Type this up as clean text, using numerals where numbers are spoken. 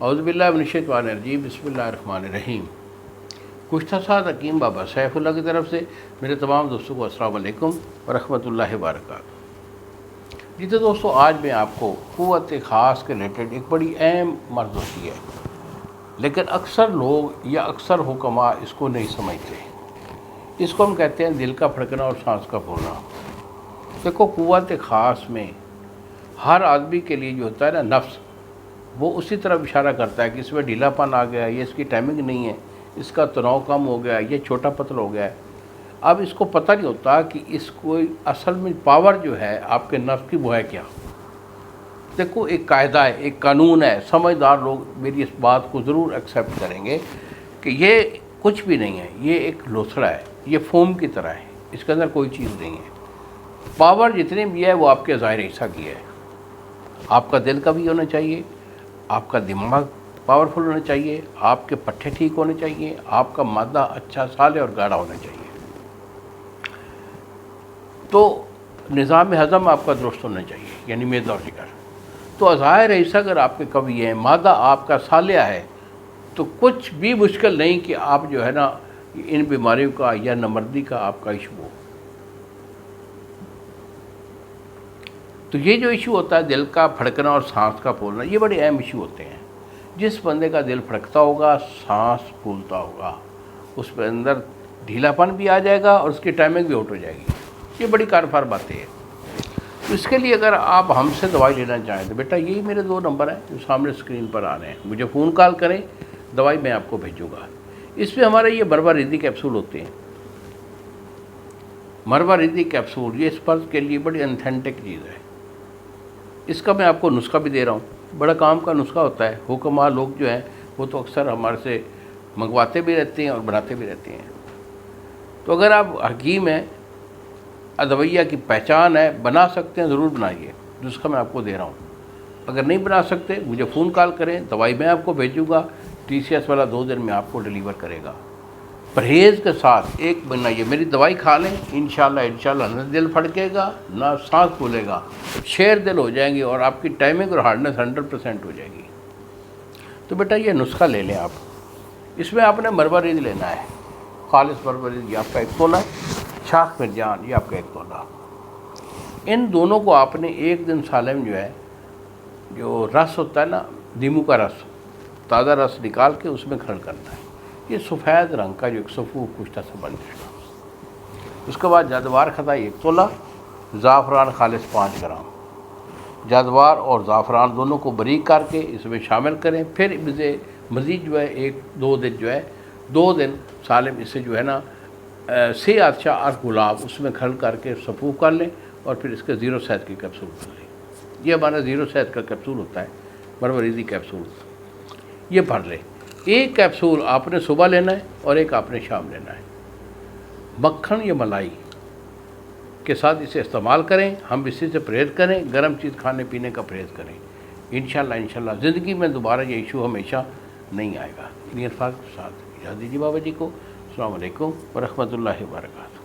اعوذ باللہ من الشیطان الرجیم، بسم اللہ الرحمن الرحیم۔ کچھ تھا ساتھ حکیم بابا سیف اللہ کی طرف سے میرے تمام دوستوں کو السلام علیکم ورحمۃ اللہ وبرکاتہ۔ جی تو دوستو، آج میں آپ کو قوت خاص کے ریلیٹڈ ایک بڑی اہم مرض ہوتی ہے، لیکن اکثر لوگ یا اکثر حکماء اس کو نہیں سمجھتے۔ اس کو ہم کہتے ہیں دل کا پھڑکنا اور سانس کا پھولنا۔ دیکھو، قوت خاص میں ہر آدمی کے لیے جو ہوتا ہے نا نفس، وہ اسی طرف اشارہ کرتا ہے کہ اس میں ڈھیلا پن آ گیا، یہ اس کی ٹائمنگ نہیں ہے، اس کا تناؤ کم ہو گیا، یہ چھوٹا پتل ہو گیا ہے۔ اب اس کو پتہ نہیں ہوتا کہ اس کو اصل میں پاور جو ہے آپ کے نفس کی وہ ہے کیا۔ دیکھو، ایک قاعدہ ہے، ایک قانون ہے، سمجھدار لوگ میری اس بات کو ضرور ایکسیپٹ کریں گے کہ یہ کچھ بھی نہیں ہے، یہ ایک لوتھڑا ہے، یہ فوم کی طرح ہے، اس کے اندر کوئی چیز نہیں ہے۔ پاور جتنی بھی ہے وہ آپ کے ظاہر حصہ کی ہے۔ آپ کا دل کا بھی ہونا چاہیے، آپ کا دماغ پاورفل ہونا چاہیے، آپ کے پٹھے ٹھیک ہونے چاہیے، آپ کا مادہ اچھا صالح اور گاڑا ہونا چاہیے، تو نظام ہضم آپ کا درست ہونا چاہیے، یعنی معدہ اور جگر۔ تو ظاہر حصہ اگر آپ کے کمی ہے، مادہ آپ کا صالح ہے، تو کچھ بھی مشکل نہیں کہ آپ جو ہے نا ان بیماریوں کا یا نمردی کا آپ کا ایشو ہو۔ تو یہ جو ایشو ہوتا ہے دل کا پھڑکنا اور سانس کا پھولنا، یہ بڑے اہم ایشو ہوتے ہیں۔ جس بندے کا دل پھڑکتا ہوگا، سانس پھولتا ہوگا، اس پہ اندر ڈھیلا پن بھی آ جائے گا اور اس کی ٹائمنگ بھی آؤٹ ہو جائے گی۔ یہ بڑی کارفار باتیں ہیں۔ تو اس کے لیے اگر آپ ہم سے دوائی لینا چاہیں تو بیٹا یہی میرے 2 نمبر ہیں جو سامنے اسکرین پر آ رہے ہیں، مجھے فون کال کریں، دوائی میں آپ کو بھیجوں گا۔ اس میں ہمارے یہ مربع ریزی کیپسول ہوتے ہیں۔ مربع ریزی کیپسول یہ اس فرض کے لیے بڑی انتھینٹک چیز ہے۔ اس کا میں آپ کو نسخہ بھی دے رہا ہوں، بڑا کام کا نسخہ ہوتا ہے۔ حکماء لوگ جو ہیں وہ تو اکثر ہمارے سے منگواتے بھی رہتے ہیں اور بناتے بھی رہتے ہیں۔ تو اگر آپ حکیم ہیں، ادویہ کی پہچان ہے، بنا سکتے ہیں، ضرور بنائیے۔ نسخہ میں آپ کو دے رہا ہوں۔ اگر نہیں بنا سکتے مجھے فون کال کریں، دوائی میں آپ کو بھیجوں گا، TCS والا 2 دن میں آپ کو ڈیلیور کرے گا۔ پرہیز کے ساتھ 1 مہینہ یہ میری دوائی کھا لیں، انشاءاللہ نہ دل پھڑکے گا نہ سانس پھولے گا، شیر دل ہو جائیں گے اور آپ کی ٹائمنگ اور ہارڈنس 100% ہو جائے گی۔ تو بیٹا یہ نسخہ لے لیں آپ۔ اس میں آپ نے مربع ریز لینا ہے، خالص مربع ریز، یہ آپ کا 1 تولہ، شاخ مرجان یہ آپ کا 1 تولہ۔ ان دونوں کو آپ نے 1 دن سالم جو ہے، جو رس ہوتا ہے نا لیمو کا رس، تازہ رس نکال کے اس میں کھڑ کرنا ہے۔ یہ سفید رنگ کا جو ایک سفید کشتہ سے بن جائے گا۔ اس کے بعد جادوار خطائی 1 تولہ، زعفران خالص 5 گرام۔ جادوار اور زعفران دونوں کو باریک کر کے اس میں شامل کریں، پھر مزید جو ہے 1-2 دن جو ہے 2 دن سالم اسے جو ہے نا سے اچھا اور گلاب اس میں کھڑ کر کے صفو کر لیں، اور پھر اس کے 0 صحت کی کیپسول کر لیں۔ یہ ہمارا 0 صحت کا کیپسول ہوتا ہے، مربع ریزی کیپسول، یہ بھر لیں۔ 1 کیپسول آپ نے صبح لینا ہے اور 1 آپ نے شام لینا ہے۔ مکھن یا ملائی کے ساتھ اسے استعمال کریں، ہم اسی سے پرہیز کریں، گرم چیز کھانے پینے کا پرہیز کریں۔ انشاءاللہ زندگی میں دوبارہ یہ ایشو ہمیشہ نہیں آئے گا۔ انہی الفاظ کے ساتھ اجازت دیجیے بابا جی کو۔ السلام علیکم ورحمۃ اللہ وبرکاتہ۔